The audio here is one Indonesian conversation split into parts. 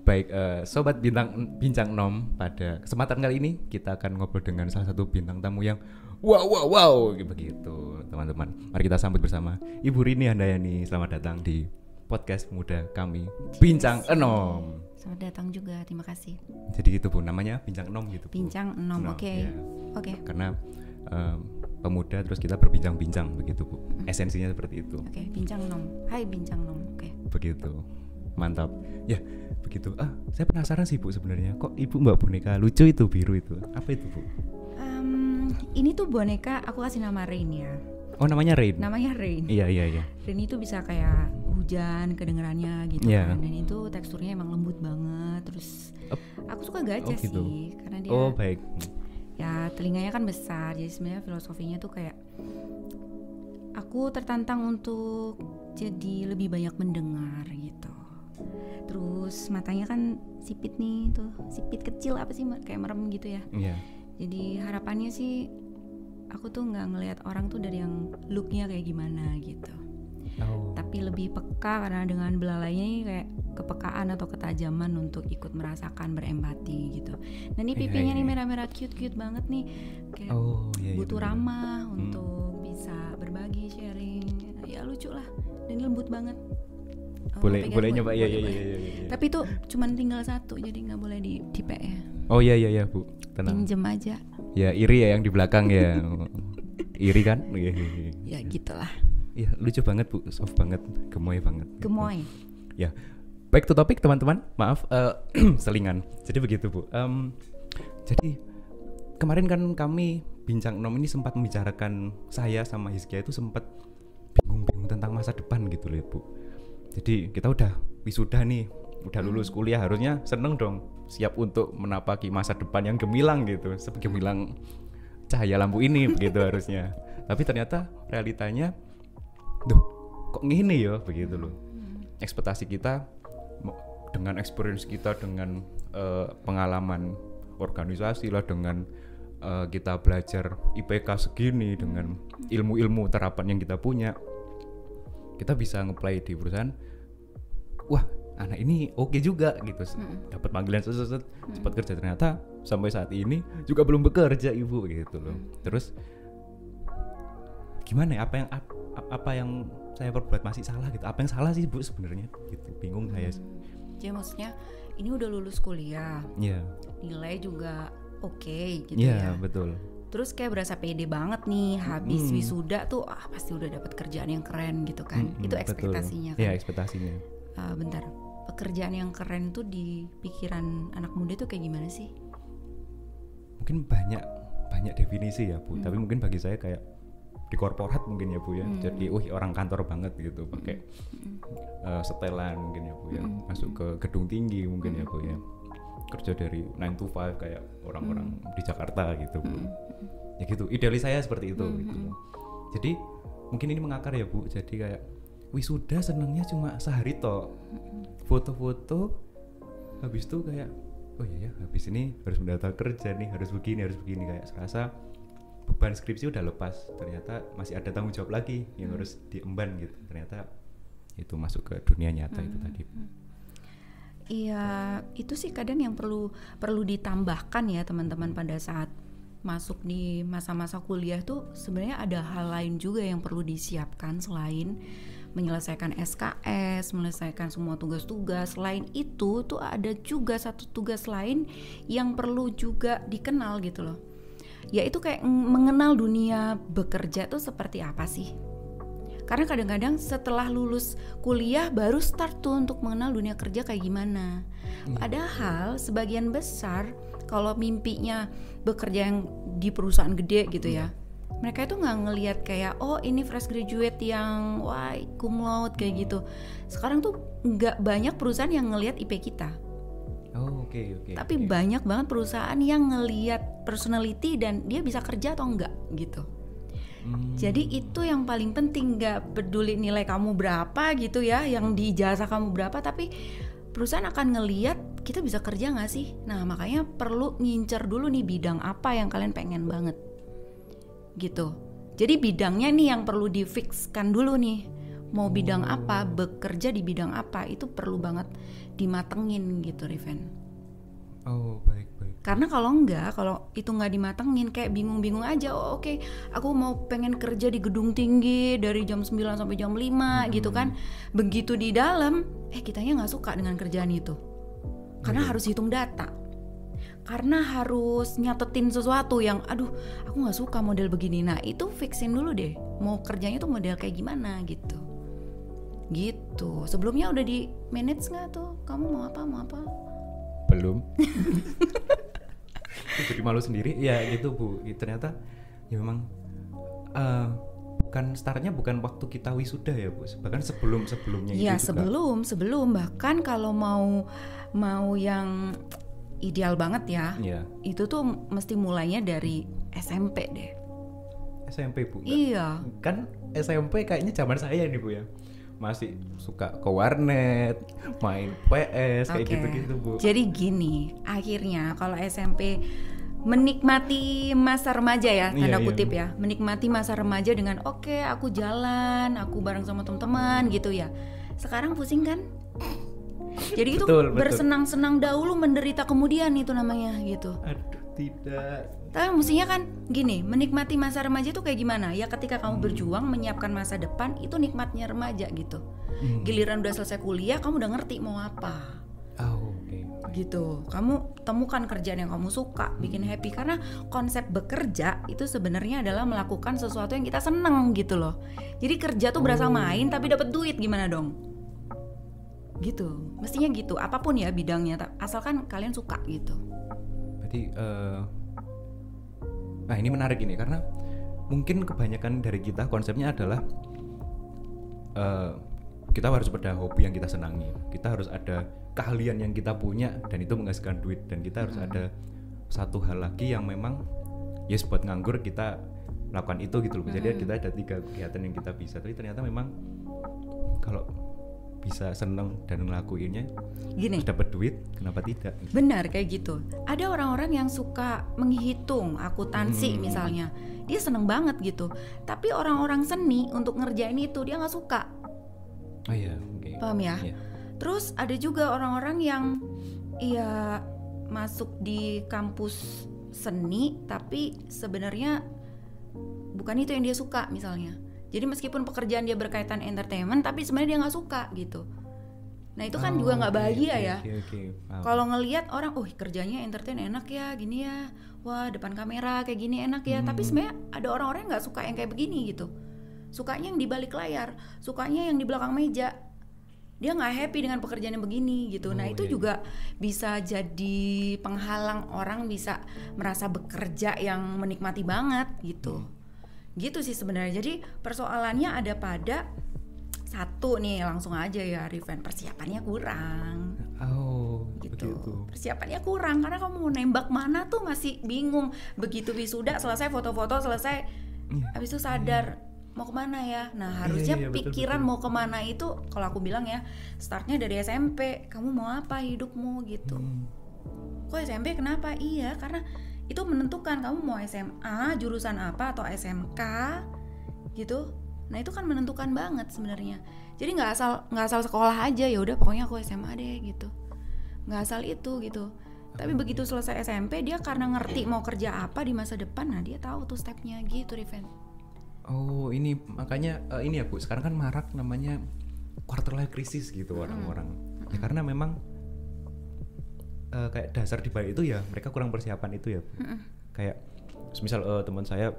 Baik, sobat bincang nom, pada kesempatan kali ini kita akan ngobrol dengan salah satu bintang tamu yang wow begitu, teman-teman. Mari kita sambut bersama Ibu Rini Handayani. Selamat datang di podcast muda kami, Bincang Enom. Selamat datang juga, terima kasih. Jadi gitu Bu, namanya Bincang Enom gitu Bu. Bincang Enom, oke. Ya. Oke. Karena pemuda terus kita berbincang-bincang begitu Bu. Esensinya seperti itu. Oke, Bincang Enom. Hai Bincang Enom, oke. Begitu. Mantap. Ya, begitu. Saya penasaran sih Bu sebenarnya. Kok Ibu mbak boneka lucu itu biru itu? Apa itu Bu? Ini tuh boneka aku kasih nama Rain ya. Oh, namanya Rain. Namanya Rain. Iya. Rain itu bisa kayak hujan kedengerannya gitu kan. Dan itu teksturnya emang lembut banget. Terus aku suka gacha gitu. sih karena dia baik. Ya telinganya kan besar. Jadi sebenarnya filosofinya tuh kayak aku tertantang untuk jadi lebih banyak mendengar gitu. Terus matanya kan sipit nih tuh, sipit kecil apa sih kayak merem gitu ya. Iya. Jadi harapannya sih aku tuh nggak ngelihat orang tuh dari yang looknya kayak gimana gitu. Tapi lebih peka karena dengan belalainya ini kayak kepekaan atau ketajaman untuk ikut merasakan, berempati gitu. Dan ini pipinya nih merah-merah cute banget nih, kayak butuh ramah untuk bisa berbagi, sharing. Ya lucu lah dan lembut banget. Boleh nyoba ya. Tapi itu cuman tinggal satu, jadi nggak boleh dipek ya. Oh iya Bu, tenang. Pinjem aja. Ya iri ya yang di belakang ya. Iri kan? Ya gitulah. Iya lucu banget Bu, soft banget, gemoy banget. Gemoy. Ya, back to topik teman-teman. Maaf, selingan. Jadi begitu Bu. Jadi kemarin kan kami Bincang Enom ini sempat membicarakan, saya sama Hizkia itu sempat bingung tentang masa depan gitu loh Bu. Jadi kita udah wisuda nih, udah lulus kuliah, harusnya seneng dong, siap untuk menapaki masa depan yang gemilang gitu, segemilang cahaya lampu ini begitu harusnya. Tapi ternyata realitanya, kok gini ya begitu loh. Ekspektasi kita dengan experience kita, dengan pengalaman organisasi lah, dengan kita belajar IPK segini, dengan ilmu-ilmu terapan yang kita punya, kita bisa nge-play di perusahaan. Wah, anak ini oke juga gitu. Dapat panggilan cepat kerja, ternyata sampai saat ini juga belum bekerja Ibu gitu loh. Terus gimana ya, apa yang saya perbuat masih salah gitu? Apa yang salah sih Bu sebenarnya gitu? Bingung saya. Jadi maksudnya ini udah lulus kuliah. Iya. Nilai juga oke gitu ya. Iya, ya. betul. Terus kayak berasa pede banget nih habis wisuda tuh pasti udah dapat kerjaan yang keren gitu kan. Itu ekspektasinya kan. Iya, ekspektasinya. Bentar. Pekerjaan yang keren tuh di pikiran anak muda tuh kayak gimana sih? Mungkin banyak definisi ya Bu, tapi mungkin bagi saya kayak di korporat mungkin ya Bu ya. Jadi orang kantor banget gitu, pakai setelan mungkin ya Bu ya. Masuk ke gedung tinggi mungkin ya Bu ya. Kerja dari 9 to 5 kayak orang-orang di Jakarta gitu Bu. Ya gitu, idealis saya seperti itu gitu. Jadi mungkin ini mengakar ya Bu, jadi kayak wisuda senengnya cuma sehari toh, foto-foto, habis itu kayak oh iya ya habis ini harus mendaftar kerja nih, harus begini, kayak serasa beban skripsi udah lepas, ternyata masih ada tanggung jawab lagi yang harus diemban gitu. Ternyata itu masuk ke dunia nyata itu tadi. Iya, itu sih kadang yang perlu ditambahkan ya teman-teman pada saat masuk di masa-masa kuliah tuh sebenarnya ada hal lain juga yang perlu disiapkan selain menyelesaikan SKS, menyelesaikan semua tugas-tugas. Selain itu tuh ada juga satu tugas lain yang perlu juga dikenal gitu loh. Yaitu kayak mengenal dunia bekerja tuh seperti apa sih. Karena kadang-kadang setelah lulus kuliah baru start tuh untuk mengenal dunia kerja kayak gimana. Padahal sebagian besar kalau mimpinya bekerja yang di perusahaan gede gitu ya, mereka itu nggak ngelihat kayak oh ini fresh graduate yang wah cum laude kayak gitu. Sekarang tuh nggak banyak perusahaan yang ngelihat IP kita. Oke. Tapi banyak banget perusahaan yang ngelihat personality dan dia bisa kerja atau enggak gitu. Jadi itu yang paling penting, nggak peduli nilai kamu berapa gitu ya, yang di ijazah kamu berapa, tapi perusahaan akan ngelihat kita bisa kerja nggak sih. Nah makanya perlu ngincer dulu nih bidang apa yang kalian pengen banget gitu. Jadi bidangnya nih yang perlu difikskan dulu nih. mau bidang apa, bekerja di bidang apa, itu perlu banget dimatengin gitu, Riven. Oh, baik. Karena kalau itu nggak dimatengin, kayak bingung-bingung aja. Oh, oke, aku mau pengen kerja di gedung tinggi dari jam 9 sampai jam 5 gitu kan. Begitu di dalam, kitanya nggak suka dengan kerjaan itu. Karena harus hitung data. Karena harus nyatetin sesuatu yang aduh, aku nggak suka model begini. Nah, itu fixin dulu deh. Mau kerjanya tuh model kayak gimana gitu. Gitu. Sebelumnya udah di manage nggak tuh? Kamu mau apa? Belum. Jadi malu sendiri ya gitu Bu. Ternyata ya memang bukan startnya bukan waktu kita wisuda ya Bu, bahkan sebelumnya ya, itu juga. sebelum bahkan kalau mau yang ideal banget ya, itu tuh mesti mulainya dari SMP deh. SMP Bu? Iya. Kan SMP kayaknya zaman saya nih Bu ya, masih suka ke warnet, main PS kayak gitu-gitu Bu. Jadi gini, akhirnya kalau SMP menikmati masa remaja ya, tanda kutip ya, menikmati masa remaja dengan oke, aku jalan, aku bareng sama teman-teman gitu ya. Sekarang pusing kan? Jadi itu betul. Bersenang-senang dahulu, menderita kemudian itu namanya gitu. Aduh, tidak. Tapi mestinya kan gini, menikmati masa remaja itu kayak gimana? Ya ketika kamu berjuang menyiapkan masa depan, itu nikmatnya remaja gitu. Giliran udah selesai kuliah, kamu udah ngerti mau apa. Gitu, kamu temukan kerjaan yang kamu suka, bikin happy. Karena konsep bekerja itu sebenarnya adalah melakukan sesuatu yang kita seneng gitu loh. Jadi kerja tuh berasa main tapi dapat duit, gimana dong? Gitu, mestinya gitu. Apapun ya bidangnya, asalkan kalian suka gitu. Berarti, nah ini menarik ini karena mungkin kebanyakan dari kita konsepnya adalah kita harus pada hobi yang kita senangi, kita harus ada keahlian yang kita punya dan itu menghasilkan duit, dan kita harus ada satu hal lagi yang memang yes buat nganggur kita lakukan itu gitu loh. Jadi kita ada 3 kegiatan yang kita bisa, tapi ternyata memang kalau bisa seneng dan ngelakuinnya gini, dapat duit, kenapa tidak? Benar kayak gitu. Ada orang-orang yang suka menghitung akuntansi misalnya, dia seneng banget gitu. Tapi orang-orang seni untuk ngerjain itu dia nggak suka. Oh iya, paham ya? Yeah. Terus ada juga orang-orang yang masuk di kampus seni tapi sebenarnya bukan itu yang dia suka misalnya. Jadi meskipun pekerjaan dia berkaitan entertainment tapi sebenarnya dia nggak suka gitu. Nah itu kan juga nggak bahagia ya. Kalau ngelihat orang, kerjanya entertain enak ya, gini ya, wah depan kamera kayak gini enak ya. Tapi sebenarnya ada orang-orang yang nggak suka yang kayak begini gitu. Sukanya yang di balik layar, sukanya yang di belakang meja. Dia nggak happy dengan pekerjaan yang begini gitu. Nah itu juga bisa jadi penghalang orang bisa merasa bekerja yang menikmati banget gitu. Gitu sih sebenarnya. Jadi persoalannya ada pada satu nih, langsung aja ya Riven, persiapannya kurang. Gitu. Begitu. Persiapannya kurang karena kamu mau nembak mana tuh masih bingung. Begitu wisuda selesai, foto-foto selesai, habis itu sadar mau kemana ya. Nah harusnya pikiran betul. Mau kemana itu kalau aku bilang ya startnya dari SMP. Kamu mau apa hidupmu gitu. Kok SMP kenapa? Iya karena itu menentukan kamu mau SMA jurusan apa atau SMK gitu. Nah itu kan menentukan banget sebenarnya. Jadi nggak asal sekolah aja ya udah pokoknya aku SMA deh gitu. Nggak asal itu gitu. Tapi begitu selesai SMP dia karena ngerti mau kerja apa di masa depan, nah dia tahu tuh stepnya gitu Riven. Oh ini makanya ini ya Bu, sekarang kan marak namanya quarter life crisis gitu orang-orang. Ya karena memang kayak dasar di balik itu ya mereka kurang persiapan itu ya Bu. Kayak misal teman saya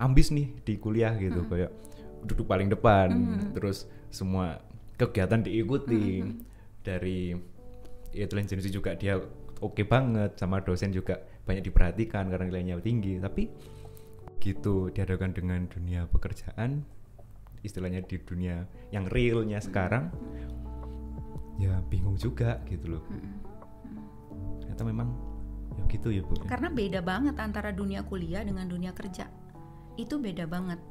ambis nih di kuliah gitu, kayak duduk paling depan, terus semua kegiatan diikuti, dari intelijensi juga dia oke banget, sama dosen juga banyak diperhatikan karena nilainya tinggi. Tapi gitu dihadapkan dengan dunia pekerjaan, istilahnya di dunia yang realnya sekarang, ya bingung juga gitu loh. Ternyata memang ya gitu ya Bu. Karena beda banget antara dunia kuliah dengan dunia kerja. Itu beda banget.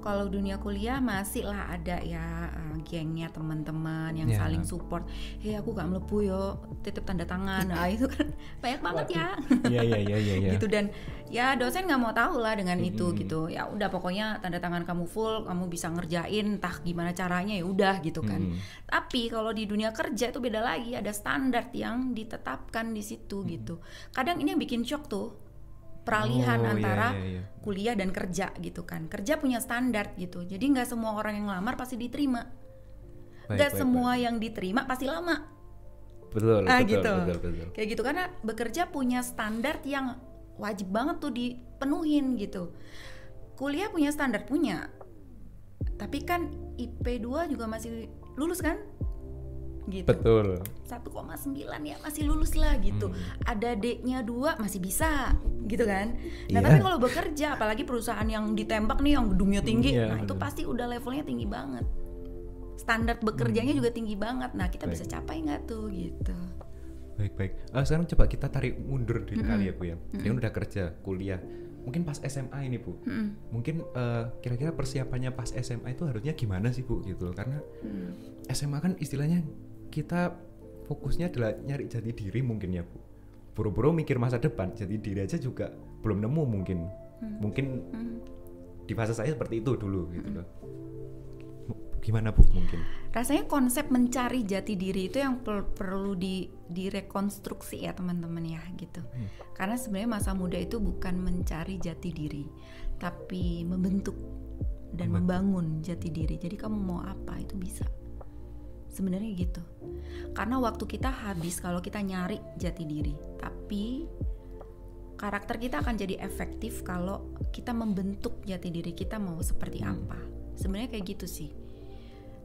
Kalau dunia kuliah masih lah ada ya gengnya teman-teman yang Ya. saling support. Hei aku gak melebu yo, titip tanda tangan. Nah itu kan banyak banget ya. Iya. Gitu, dan ya dosen nggak mau tahu lah dengan itu gitu. Ya udah pokoknya tanda tangan kamu full, kamu bisa ngerjain, entah gimana caranya ya udah gitu kan. Tapi kalau di dunia kerja itu beda lagi, ada standar yang ditetapkan di situ gitu. Kadang ini yang bikin shock tuh. Peralihan Oh, antara iya. kuliah dan kerja gitu kan. Kerja punya standar gitu. Jadi nggak semua orang yang ngelamar pasti diterima. Nggak semua yang diterima pasti lama. Betul. Gitu. Kayak gitu, karena bekerja punya standar yang wajib banget tuh dipenuhin gitu. Kuliah punya standar, punya. Tapi kan IP 2 juga masih lulus kan? Gitu. Betul. 1,9 ya masih lulus lah gitu. Ada D-nya 2 masih bisa gitu kan. Nah, Iya. tapi kalau bekerja apalagi perusahaan yang ditembak nih yang gedungnya tinggi, Iya, nah itu betul. pasti udah levelnya tinggi banget. Standar bekerjanya juga tinggi banget. Nah, kita bisa capai nggak tuh gitu. Baik. Sekarang coba kita tarik mundur diri kali ya Bu ya. Dia kan udah kerja, kuliah. Mungkin pas SMA ini Bu. Mungkin kira-kira persiapannya pas SMA itu harusnya gimana sih Bu gitu loh. Karena SMA kan istilahnya kita fokusnya adalah nyari jati diri mungkin ya Bu. Buru-buru mikir masa depan, jati diri aja juga belum nemu mungkin. Mungkin di fase saya seperti itu dulu gitu loh. Gimana Bu mungkin? Rasanya konsep mencari jati diri itu yang perlu direkonstruksi ya teman-teman ya gitu. Karena sebenarnya masa muda itu bukan mencari jati diri, tapi membentuk dan membangun jati diri. Jadi kamu mau apa itu bisa. Sebenarnya gitu. Karena waktu kita habis kalau kita nyari jati diri. Tapi karakter kita akan jadi efektif kalau kita membentuk jati diri kita mau seperti apa. Sebenarnya kayak gitu sih.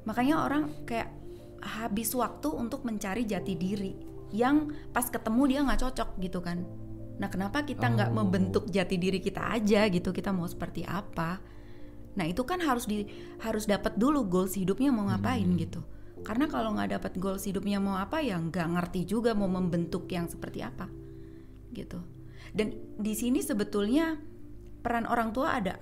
Makanya orang kayak habis waktu untuk mencari jati diri yang pas ketemu dia nggak cocok gitu kan. Nah kenapa kita nggak membentuk jati diri kita aja gitu, kita mau seperti apa. Nah itu kan harus dapat dulu goals hidupnya mau ngapain gitu. Karena kalau nggak dapat goals hidupnya mau apa ya nggak ngerti juga mau membentuk yang seperti apa gitu. Dan di sini sebetulnya peran orang tua ada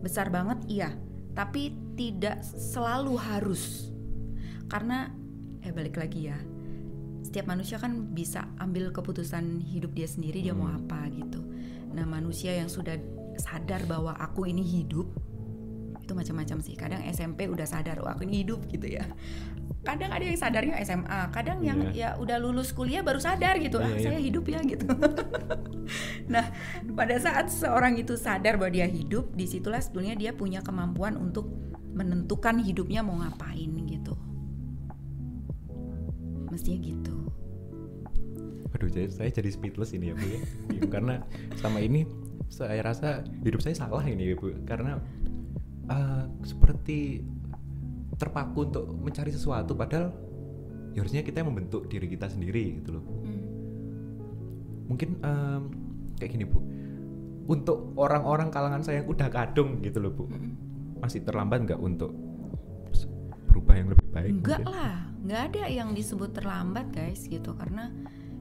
besar banget iya, tapi tidak selalu harus. Karena balik lagi ya, setiap manusia kan bisa ambil keputusan hidup dia sendiri, dia mau apa gitu. Nah manusia yang sudah sadar bahwa aku ini hidup itu macam-macam sih. Kadang SMP udah sadar aku ini hidup gitu ya. Kadang ada yang sadarnya SMA, kadang yang ya udah lulus kuliah baru sadar gitu, saya hidup ya gitu. Nah, pada saat seorang itu sadar bahwa dia hidup, disitulah sebetulnya dia punya kemampuan untuk menentukan hidupnya mau ngapain gitu. Mestinya gitu. Aduh, saya jadi speechless ini ya Bu ya. Karena selama ini saya rasa hidup saya salah ini ya Bu. Karena seperti terpaku untuk mencari sesuatu, padahal ya harusnya kita yang membentuk diri kita sendiri gitu loh. Mungkin kayak gini Bu, untuk orang-orang kalangan saya yang udah kadung gitu loh Bu, masih terlambat nggak untuk berubah yang lebih baik? Enggak mungkin? lah, nggak ada yang disebut terlambat guys gitu. Karena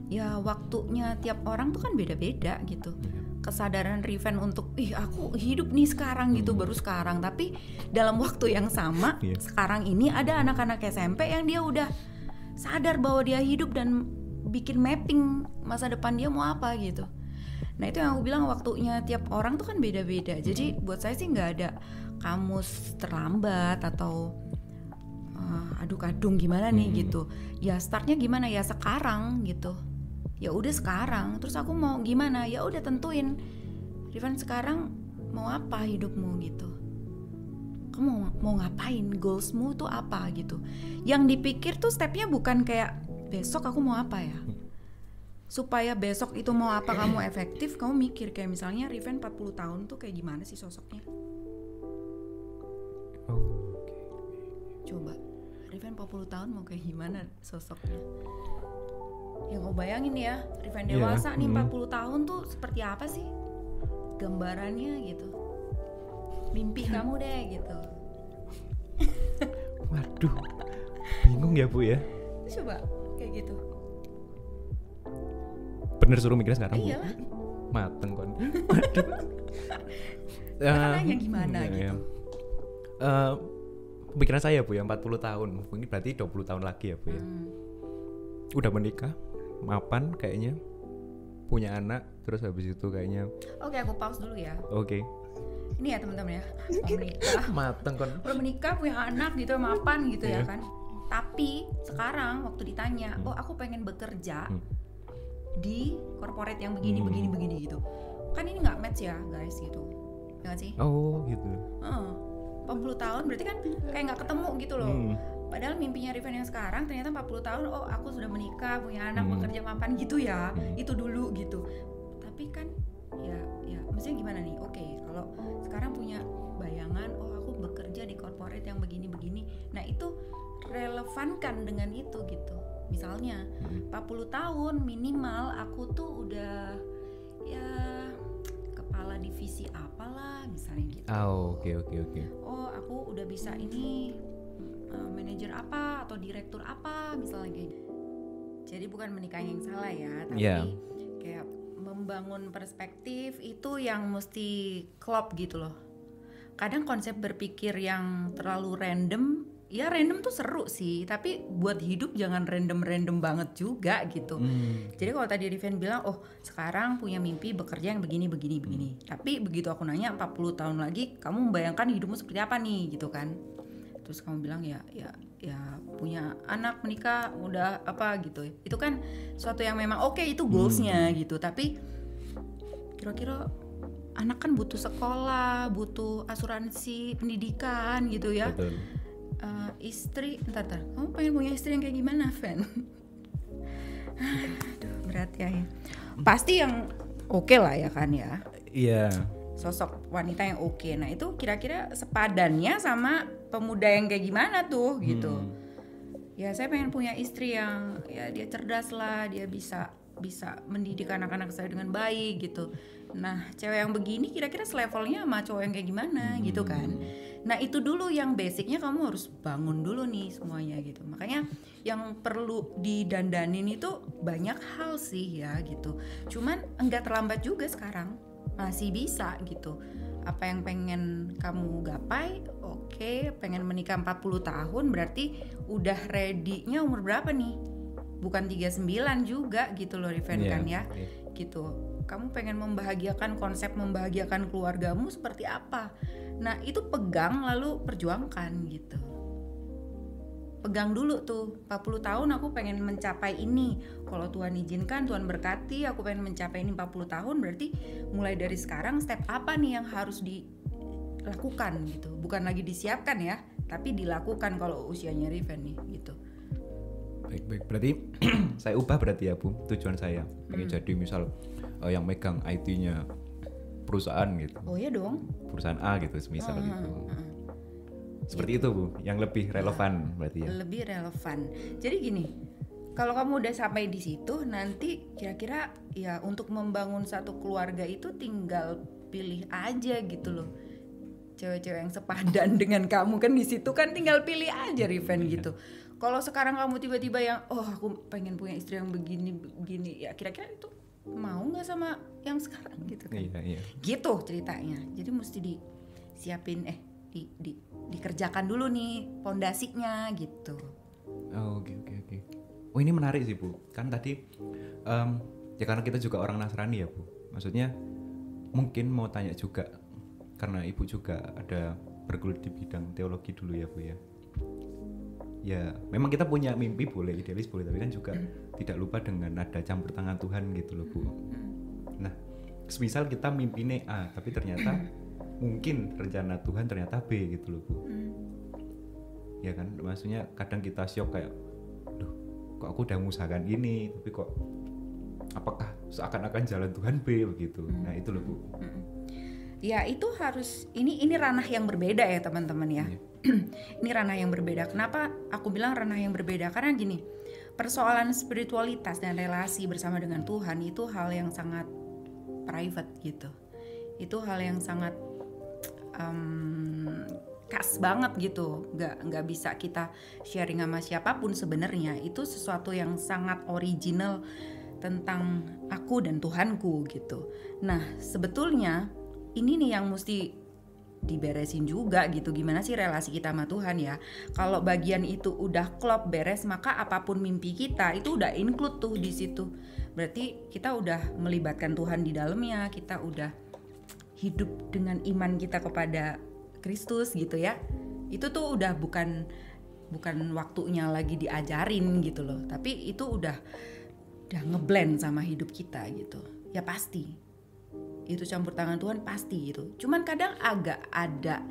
ya waktunya tiap orang tuh kan beda-beda gitu. Kesadaran Riven untuk aku hidup nih sekarang gitu baru sekarang, tapi dalam waktu yang sama sekarang ini ada anak-anak SMP yang dia udah sadar bahwa dia hidup dan bikin mapping masa depan dia mau apa gitu. Nah itu yang aku bilang, waktunya tiap orang tuh kan beda-beda. Jadi buat saya sih nggak ada kamus terlambat atau aduh kadung gimana nih gitu. Ya startnya gimana ya sekarang gitu. Ya udah sekarang, terus aku mau gimana? Ya udah tentuin. Riven sekarang mau apa hidupmu gitu. Kamu mau ngapain? Goalsmu tuh apa gitu. Yang dipikir tuh stepnya bukan kayak besok aku mau apa ya. Supaya besok itu mau apa kamu efektif, kamu mikir kayak misalnya Riven 40 tahun tuh kayak gimana sih sosoknya? Coba Riven 40 tahun mau kayak gimana sosoknya? Ya kau bayangin ya, Riven dewasa nih 40 tahun tuh seperti apa sih gambarannya gitu. Mimpi kamu deh gitu. Waduh, bingung ya Bu ya. Coba kayak gitu. Bener suruh mikirnya sekarang Bu. Iyalah. Mateng kon. Waduh. Kakak nanya gimana iya, gitu. Pikiran saya Bu ya 40 tahun, mungkin berarti 20 tahun lagi ya Bu ya. Udah menikah, mapan kayaknya, punya anak, terus habis itu kayaknya. Oke, aku pause dulu ya. Oke. Ini ya teman-teman ya, mau menikah, Mateng kan. udah menikah punya anak gitu, mapan gitu ya Iya. kan. Tapi sekarang waktu ditanya, oh aku pengen bekerja di corporate yang begini gitu, kan ini nggak match ya guys gitu, ya nggak sih? Oh gitu. 40 tahun berarti kan kayak nggak ketemu gitu loh. Padahal mimpinya Riven yang sekarang ternyata 40 tahun, oh aku sudah menikah, punya anak, bekerja mapan gitu ya. Itu dulu gitu. Tapi kan ya maksudnya gimana nih? Oke, kalau sekarang punya bayangan, oh aku bekerja di corporate yang begini-begini. Nah, itu relevan kan dengan itu gitu. Misalnya 40 tahun minimal aku tuh udah ya kepala divisi apalah misalnya gitu. Oke. Oh aku udah bisa ini manajer apa atau direktur apa misalnya kayak gitu. Jadi bukan menikahnya yang salah ya, tapi kayak membangun perspektif itu yang mesti klop gitu loh. Kadang konsep berpikir yang terlalu random, ya random tuh seru sih, tapi buat hidup jangan random banget juga gitu. Jadi kalau tadi Riven bilang, oh sekarang punya mimpi bekerja yang begini. Tapi begitu aku nanya 40 tahun lagi, kamu membayangkan hidupmu seperti apa nih gitu kan. Terus kamu bilang ya punya anak, menikah, udah apa gitu. Itu kan suatu yang memang oke, itu goalsnya gitu. Tapi kira-kira anak kan butuh sekolah, butuh asuransi pendidikan gitu ya. Betul. Istri, entar, kamu pengen punya istri yang kayak gimana, Fen? Aduh, berat ya. Pasti yang oke lah ya kan ya. Iya. Sosok wanita yang oke. Nah itu kira-kira sepadannya sama pemuda yang kayak gimana tuh gitu. Ya saya pengen punya istri yang ya dia cerdas lah, dia bisa mendidik anak-anak saya dengan baik gitu. Nah cewek yang begini kira-kira selevelnya sama cowok yang kayak gimana gitu kan. Nah itu dulu yang basicnya kamu harus bangun dulu nih semuanya gitu. Makanya yang perlu didandanin itu banyak hal sih ya gitu. Cuman enggak terlambat juga sekarang, masih bisa gitu. Apa yang pengen kamu gapai, oke, pengen menikah 40 tahun berarti udah ready-nya umur berapa nih? Bukan 39 juga gitu loh Riven kan ya. Gitu. Kamu pengen membahagiakan, konsep membahagiakan keluargamu seperti apa? Nah itu pegang lalu perjuangkan gitu. Pegang dulu tuh 40 tahun aku pengen mencapai ini. Kalau Tuhan izinkan, Tuhan berkati, aku pengen mencapai ini 40 tahun. Berarti mulai dari sekarang step apa nih yang harus dilakukan gitu. Bukan lagi disiapkan ya, tapi dilakukan kalau usianya Riven nih gitu. Baik. Berarti saya ubah berarti ya Bu, tujuan saya. Pengen jadi misal yang megang IT-nya perusahaan gitu. Oh iya dong. Perusahaan A gitu semisal gitu. Seperti itu Bu, yang lebih relevan berarti ya. Lebih relevan. Jadi gini, kalau kamu udah sampai di situ, nanti kira-kira ya untuk membangun satu keluarga itu tinggal pilih aja gitu loh. Cewek-cewek yang sepadan dengan kamu kan di situ kan tinggal pilih aja Riven gitu. Kalau sekarang kamu tiba-tiba yang aku pengen punya istri yang begini, ya kira-kira itu mau nggak sama yang sekarang gitu kan? Iya. Gitu ceritanya. Jadi mesti disiapin dikerjakan dulu nih pondasinya gitu. Oke. Oh ini menarik sih Bu. Kan tadi ya karena kita juga orang Nasrani ya Bu. Maksudnya mungkin mau tanya juga karena Ibu juga ada bergelut di bidang teologi dulu ya Bu ya. Ya memang kita punya mimpi boleh, idealis boleh, tapi kan juga tidak lupa dengan ada campur tangan Tuhan gitu loh Bu. Nah semisal kita mimpinnya A tapi ternyata mungkin rencana Tuhan ternyata B gitu loh Bu. Ya kan maksudnya kadang kita syok kayak kok aku udah mengusahakan ini tapi kok apakah seakan-akan jalan Tuhan B begitu. Nah itu loh Bu. Ya itu harus ini ranah yang berbeda ya teman-teman ya. Ini ranah yang berbeda. Kenapa aku bilang ranah yang berbeda? Karena gini, persoalan spiritualitas dan relasi bersama dengan Tuhan itu hal yang sangat private gitu. Itu hal yang sangat khas banget gitu. Nggak bisa kita sharing sama siapapun sebenarnya. Itu sesuatu yang sangat original tentang aku dan Tuhanku gitu. Nah sebetulnya ini nih yang mesti diberesin juga gitu. Gimana sih relasi kita sama Tuhan ya? Kalau bagian itu udah klop beres, maka apapun mimpi kita itu udah include tuh di situ. Berarti kita udah melibatkan Tuhan di dalamnya, kita udah hidup dengan iman kita kepada Kristus gitu ya. Itu tuh udah bukan waktunya lagi diajarin gitu loh, tapi itu udah ngeblend sama hidup kita gitu. Ya pasti itu campur tangan Tuhan pasti gitu. Cuman kadang agak ada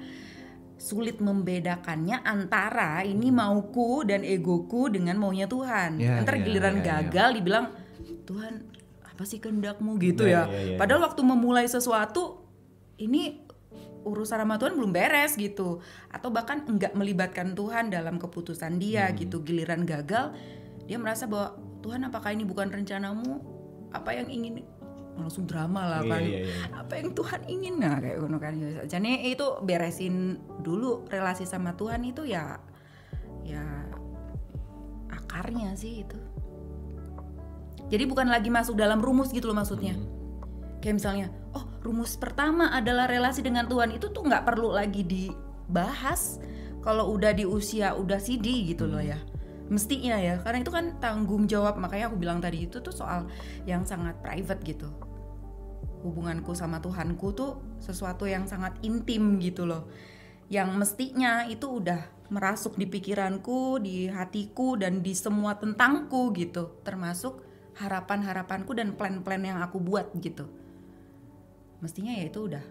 sulit membedakannya antara ini mauku dan egoku dengan maunya Tuhan. Ntar giliran gagal dibilang Tuhan apa sih kehendakmu gitu ya. Padahal waktu memulai sesuatu ini urusan sama Tuhan belum beres gitu. Atau bahkan enggak melibatkan Tuhan dalam keputusan dia gitu. Giliran gagal dia merasa bahwa Tuhan apakah ini bukan rencanamu? Apa yang ingin langsung drama lah kan. Apa yang Tuhan ingin nah kayak ngono kan. Jadi itu beresin dulu relasi sama Tuhan itu ya akarnya sih itu. Jadi bukan lagi masuk dalam rumus gitu loh maksudnya. Kayak misalnya, rumus pertama adalah relasi dengan Tuhan, itu tuh nggak perlu lagi dibahas kalau udah di usia udah CD gitu loh ya. Mestinya ya, karena itu kan tanggung jawab. Makanya aku bilang tadi itu tuh soal yang sangat private gitu. Hubunganku sama Tuhanku tuh sesuatu yang sangat intim gitu loh. Yang mestinya itu udah merasuk di pikiranku, di hatiku, dan di semua tentangku gitu. Termasuk harapan-harapanku dan plan-plan yang aku buat gitu. Mestinya ya itu udah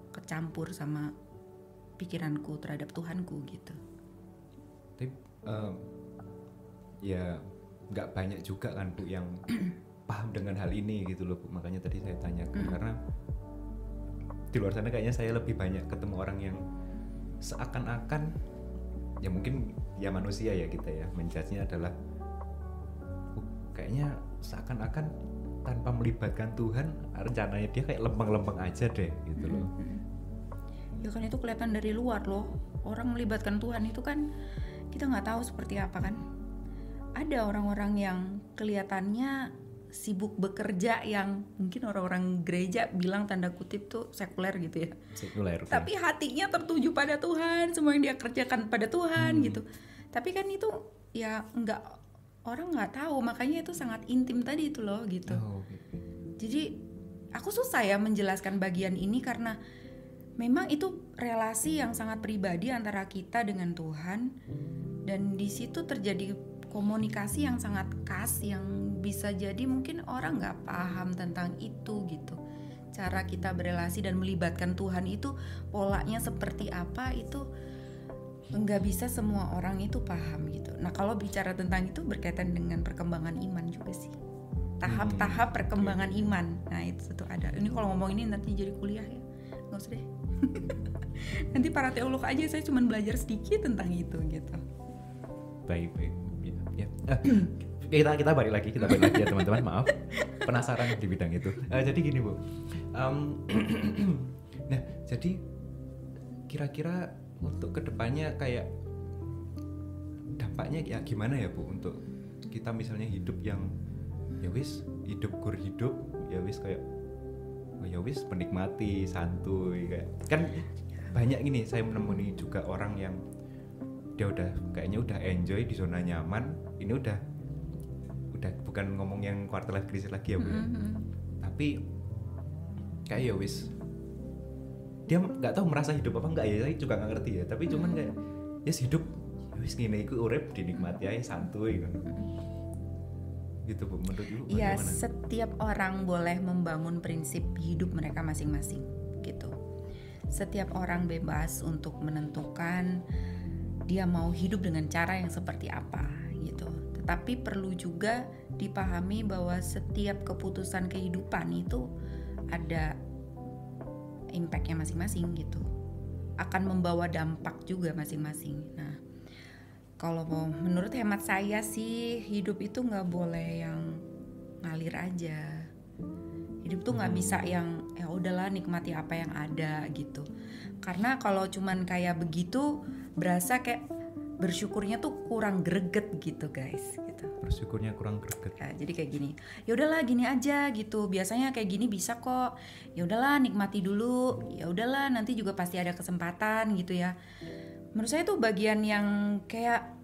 kecampur sama pikiranku terhadap Tuhanku gitu. Tapi ya nggak banyak juga kan Bu yang paham dengan hal ini gitu loh Bu. Makanya tadi saya tanyakan karena di luar sana kayaknya saya lebih banyak ketemu orang yang seakan-akan ya mungkin ya manusia ya kita ya menjudge-nya adalah kayaknya seakan-akan tanpa melibatkan Tuhan rencananya dia kayak lempeng-lempeng aja deh gitu loh. Ya kan itu kelihatan dari luar loh. Orang melibatkan Tuhan itu kan kita nggak tahu seperti apa kan. Ada orang-orang yang kelihatannya sibuk bekerja yang mungkin orang-orang gereja bilang tanda kutip tuh sekuler gitu ya. Sekuler. Tapi hatinya tertuju pada Tuhan, semua yang dia kerjakan pada Tuhan gitu. Tapi kan itu ya orang nggak tahu, makanya itu sangat intim tadi itu loh gitu. Jadi aku susah ya menjelaskan bagian ini karena memang itu relasi yang sangat pribadi antara kita dengan Tuhan, dan di situ terjadi komunikasi yang sangat khas yang bisa jadi mungkin orang nggak paham tentang itu gitu. Cara kita berelasi dan melibatkan Tuhan itu polanya seperti apa itu nggak bisa semua orang itu paham gitu. Nah kalau bicara tentang itu berkaitan dengan perkembangan iman juga sih. Tahap-tahap perkembangan iman. Nah itu tuh ada. Ini kalau ngomong ini nanti jadi kuliah ya. Nggak usah deh. Nanti para teolog aja, saya cuma belajar sedikit tentang itu gitu. Baik. Ya. Kita balik lagi ya teman-teman. Maaf. Penasaran di bidang itu. Jadi gini Bu. Nah jadi kira-kira untuk kedepannya kayak dampaknya ya gimana ya Bu untuk kita misalnya hidup yang ya wis hidup ya wis kayak ya wis menikmati santuy kayak kan banyak gini saya menemui juga orang yang dia kayaknya udah enjoy di zona nyaman, ini udah bukan ngomong yang quarter life crisis lagi ya Bu ya. Tapi kayak ya wis dia nggak tahu merasa hidup apa enggak ya, saya juga nggak ngerti ya, tapi cuman kayak yes hidup wis ngene iku urip dinikmati aja santuy gitu Bu. Menurut Ibu bagaimana? Ya setiap orang boleh membangun prinsip hidup mereka masing-masing gitu. Setiap orang bebas untuk menentukan dia mau hidup dengan cara yang seperti apa gitu. Tetapi perlu juga dipahami bahwa setiap keputusan kehidupan itu ada impactnya masing-masing gitu, akan membawa dampak juga masing-masing. Nah kalau menurut hemat saya sih hidup itu nggak boleh yang ngalir aja. Hidup tuh nggak bisa yang ya udahlah nikmati apa yang ada gitu. Karena kalau cuman kayak begitu berasa kayak bersyukurnya tuh kurang greget gitu guys gitu. Bersyukurnya kurang greget. Ya, jadi kayak gini, ya udahlah gini aja gitu, biasanya kayak gini bisa kok, ya udahlah nikmati dulu, ya udahlah nanti juga pasti ada kesempatan gitu ya. Menurut saya itu bagian yang kayak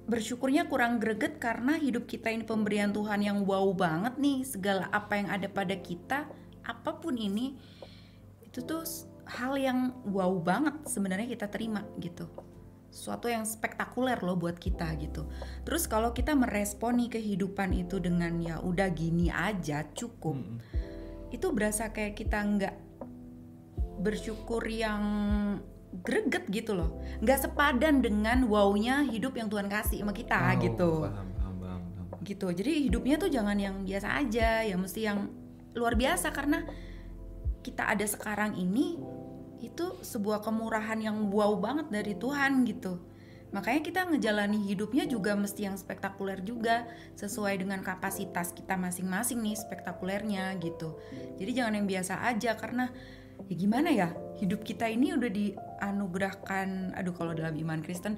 bersyukurnya kurang greget karena hidup kita ini pemberian Tuhan yang wow banget nih, segala apa yang ada pada kita, apapun ini, itu tuh hal yang wow banget sebenarnya kita terima gitu. Sesuatu yang spektakuler loh buat kita gitu. Terus kalau kita meresponi kehidupan itu dengan ya udah gini aja cukup, itu berasa kayak kita nggak bersyukur yang greget gitu loh, nggak sepadan dengan wownya hidup yang Tuhan kasih sama kita gitu. Paham. Gitu. Jadi hidupnya tuh jangan yang biasa aja, ya mesti yang luar biasa karena kita ada sekarang ini. Itu sebuah kemurahan yang wow banget dari Tuhan gitu. Makanya kita ngejalani hidupnya juga mesti yang spektakuler juga, sesuai dengan kapasitas kita masing-masing nih spektakulernya gitu. Jadi jangan yang biasa aja karena ya gimana ya, hidup kita ini udah dianugerahkan, kalau dalam iman Kristen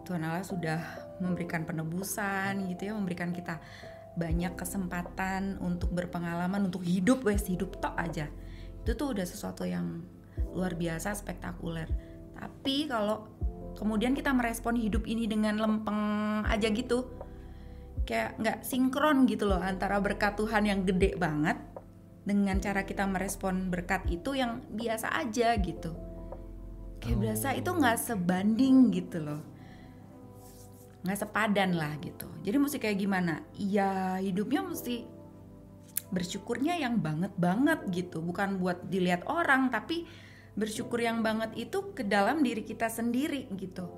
Tuhan Allah sudah memberikan penebusan gitu ya, memberikan kita banyak kesempatan untuk berpengalaman, untuk hidup tok aja. Itu tuh udah sesuatu yang luar biasa, spektakuler. Tapi kalau kemudian kita merespon hidup ini dengan lempeng aja gitu, kayak nggak sinkron gitu loh antara berkat Tuhan yang gede banget dengan cara kita merespon berkat itu yang biasa aja gitu. Kayak berasa itu nggak sebanding gitu loh, nggak sepadan lah gitu. Jadi mesti kayak gimana? Ya hidupnya mesti bersyukurnya yang banget gitu, bukan buat dilihat orang, tapi bersyukur yang banget itu ke dalam diri kita sendiri gitu.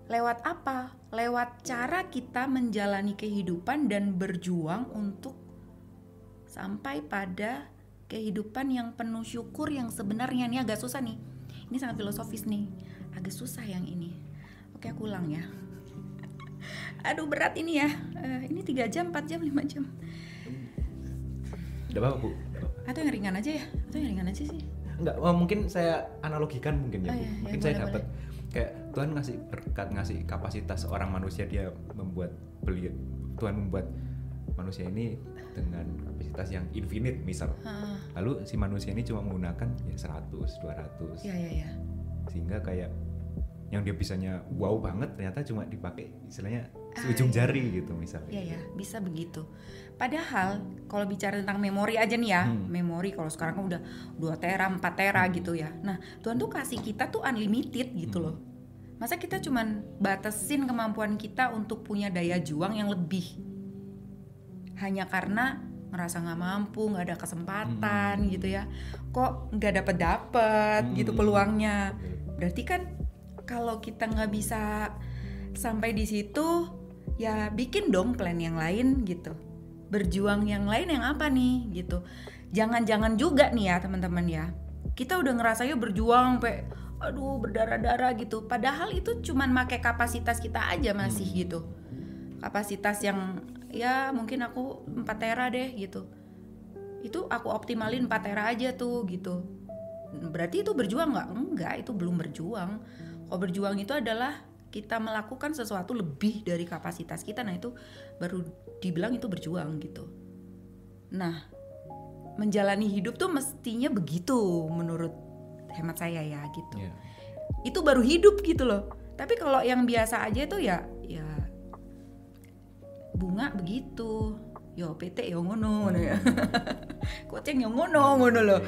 Lewat apa? Lewat cara kita menjalani kehidupan dan berjuang untuk sampai pada kehidupan yang penuh syukur yang sebenarnya. Ini agak susah nih, ini sangat filosofis nih, agak susah yang ini. Oke, aku ulang ya. Aduh berat ini ya, ini 3 jam, 4 jam, 5 jam. Tidak apa-apa Bu. Atau yang ringan aja ya? Atau yang ringan aja sih? Enggak, mungkin saya analogikan mungkin ya Bu. Mungkin saya dapat kayak Tuhan ngasih berkat, ngasih kapasitas orang manusia, dia Tuhan membuat manusia ini dengan kapasitas yang infinite misal. Lalu si manusia ini cuma menggunakan ya 100, 200. Iya. Sehingga kayak yang dia bisanya wow banget ternyata cuma dipakai istilahnya ujung jari gitu misalnya. Iya, bisa begitu. Padahal kalau bicara tentang memori aja nih ya, memori kalau sekarang kan udah 2 tera, 4 tera gitu ya. Nah, Tuhan tuh kasih kita tuh unlimited gitu loh. Masa kita cuman batasin kemampuan kita untuk punya daya juang yang lebih hanya karena ngerasa nggak mampu, nggak ada kesempatan gitu ya, kok nggak dapet gitu peluangnya. Berarti kan kalau kita nggak bisa sampai di situ, ya bikin dong plan yang lain gitu, berjuang yang lain yang apa nih gitu. Jangan juga nih ya teman-teman ya, kita udah ngerasanya berjuang sampai berdarah-darah gitu, padahal itu cuman pakai kapasitas kita aja masih gitu, kapasitas yang ya mungkin aku 4 tera deh gitu, itu aku optimalin 4 tera aja tuh gitu. Berarti itu berjuang nggak? Enggak, itu belum berjuang. Kalau berjuang itu adalah kita melakukan sesuatu lebih dari kapasitas kita, nah itu baru dibilang itu berjuang gitu. Nah, menjalani hidup tuh mestinya begitu menurut hemat saya ya gitu. Itu baru hidup gitu loh. Tapi kalau yang biasa aja tuh ya bunga begitu, yo PT yo ngono ya, koceng yo ngono loh.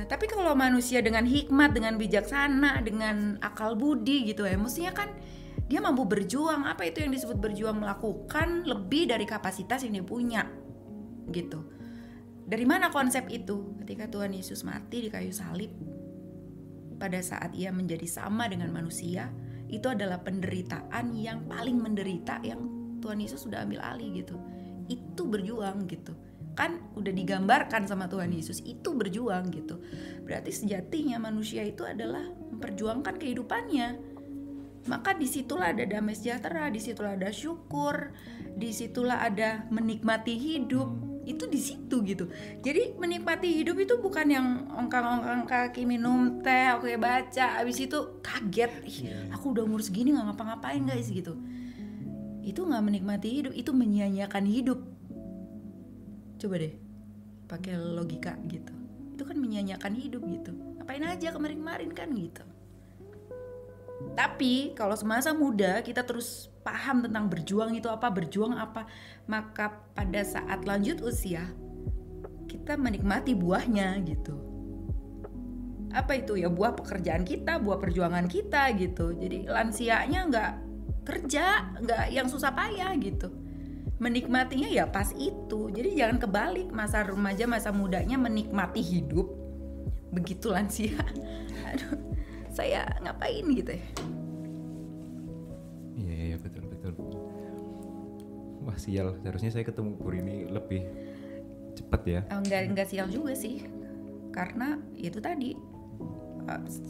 Tapi kalau manusia dengan hikmat, dengan bijaksana, dengan akal budi gitu ya, mestinya kan dia mampu berjuang. Apa itu yang disebut berjuang? Melakukan lebih dari kapasitas yang dia punya gitu. Dari mana konsep itu? Ketika Tuhan Yesus mati di kayu salib, pada saat ia menjadi sama dengan manusia, itu adalah penderitaan yang paling menderita yang Tuhan Yesus sudah ambil alih gitu. Itu berjuang gitu. Kan udah digambarkan sama Tuhan Yesus, itu berjuang gitu. Berarti sejatinya manusia itu adalah memperjuangkan kehidupannya. Maka disitulah ada damai sejahtera, disitulah ada syukur, disitulah ada menikmati hidup. Itu di situ gitu. Jadi menikmati hidup itu bukan yang ongkang-ongkang kaki, minum teh, oke baca, abis itu kaget, aku udah umur segini nggak ngapa-ngapain guys gitu. itu nggak menikmati hidup, itu menyia-nyiakan hidup. Coba deh pakai logika gitu, itu kan menyia-nyiakan hidup gitu. Ngapain aja kemarin-kemarin kan gitu. Tapi kalau semasa muda kita terus paham tentang berjuang itu apa, berjuang apa, maka pada saat lanjut usia kita menikmati buahnya gitu. Apa itu ya, buah pekerjaan kita, buah perjuangan kita gitu. Jadi lansianya nggak kerja, nggak yang susah payah gitu. Menikmatinya ya pas itu. Jadi jangan kebalik, masa remaja, masa mudanya menikmati hidup, begitu lansia aduh saya ngapain gitu ya. Iya betul. Wah sial, seharusnya saya ketemu Bu Rini lebih cepat ya. Enggak sial juga sih, karena itu tadi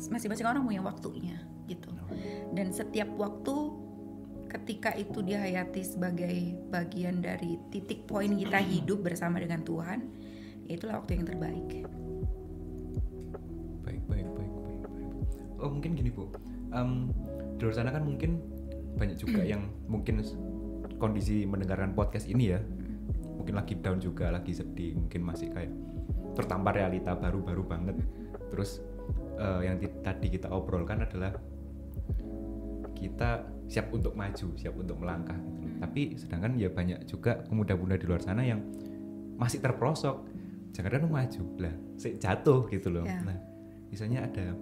masing-masing orang punya waktunya gitu. Dan setiap waktu ketika itu dihayati sebagai bagian dari titik poin kita hidup bersama dengan Tuhan, itulah waktu yang terbaik. Baik. Oh mungkin gini Bu, di luar sana kan mungkin banyak juga yang mungkin kondisi mendengarkan podcast ini ya, mungkin lagi down juga, lagi sedih, mungkin masih kayak tertampar realita baru banget. Terus yang tadi kita obrolkan adalah kita siap untuk maju, siap untuk melangkah gitu. Tapi sedangkan ya banyak juga pemuda-pemuda di luar sana yang masih terperosok, jangan maju lah, jatuh gitu loh. Yeah. Nah, misalnya ada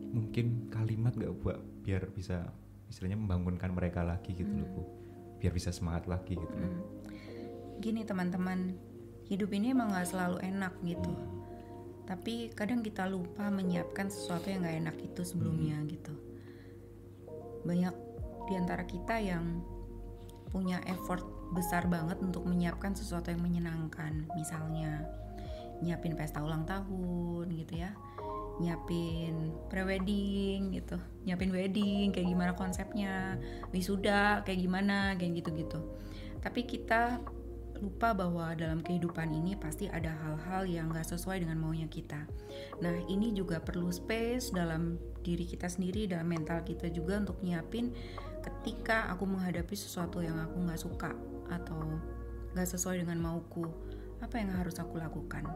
mungkin kalimat nggak buat biar bisa istilahnya membangunkan mereka lagi gitu loh Bu, biar bisa semangat lagi gitu loh. Gini teman-teman, hidup ini emang nggak selalu enak gitu. Tapi kadang kita lupa menyiapkan sesuatu yang nggak enak itu sebelumnya gitu. Banyak di antara kita yang punya effort besar banget untuk menyiapkan sesuatu yang menyenangkan. Misalnya nyiapin pesta ulang tahun gitu ya, nyiapin pre-wedding gitu, nyiapin wedding kayak gimana konsepnya, wisuda kayak gimana, kayak gitu-gitu. Tapi kita lupa bahwa dalam kehidupan ini pasti ada hal-hal yang gak sesuai dengan maunya kita. Nah ini juga perlu space dalam diri kita sendiri, dalam mental kita juga untuk nyiapin ketika aku menghadapi sesuatu yang aku gak suka atau gak sesuai dengan mauku, apa yang harus aku lakukan.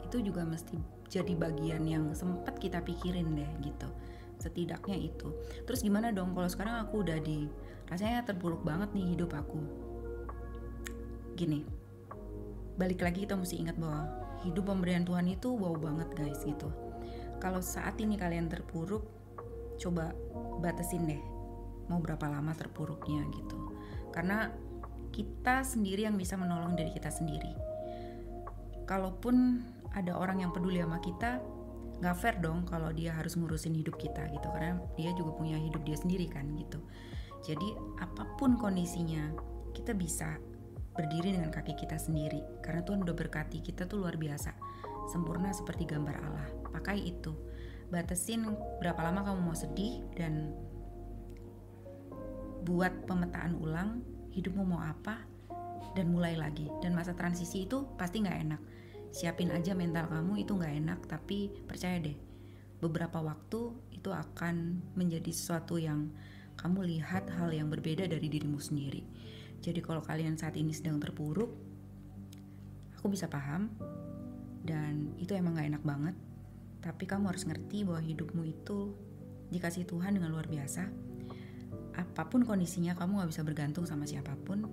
Itu juga mesti jadi bagian yang sempat kita pikirin deh gitu, setidaknya itu. Terus gimana dong kalau sekarang aku udah rasanya terpuruk banget nih hidup aku. Gini, balik lagi kita mesti ingat bahwa hidup pemberian Tuhan itu wow banget guys gitu. Kalau saat ini kalian terpuruk, coba batasin deh mau berapa lama terpuruknya gitu. Karena kita sendiri yang bisa menolong diri kita sendiri. Kalaupun ada orang yang peduli sama kita, gak fair dong kalau dia harus ngurusin hidup kita gitu, karena dia juga punya hidup dia sendiri kan gitu. Jadi apapun kondisinya, kita bisa berdiri dengan kaki kita sendiri, karena Tuhan udah berkati kita tuh luar biasa, sempurna seperti gambar Allah. Pakai itu, batasin berapa lama kamu mau sedih, dan buat pemetaan ulang hidupmu mau apa, dan mulai lagi. Dan masa transisi itu pasti gak enak, siapin aja mental kamu, itu gak enak, tapi percaya deh, beberapa waktu itu akan menjadi sesuatu yang kamu lihat hal yang berbeda dari dirimu sendiri. Jadi kalau kalian saat ini sedang terpuruk, aku bisa paham, dan itu emang gak enak banget. Tapi kamu harus ngerti bahwa hidupmu itu dikasih Tuhan dengan luar biasa. Apapun kondisinya, kamu gak bisa bergantung sama siapapun,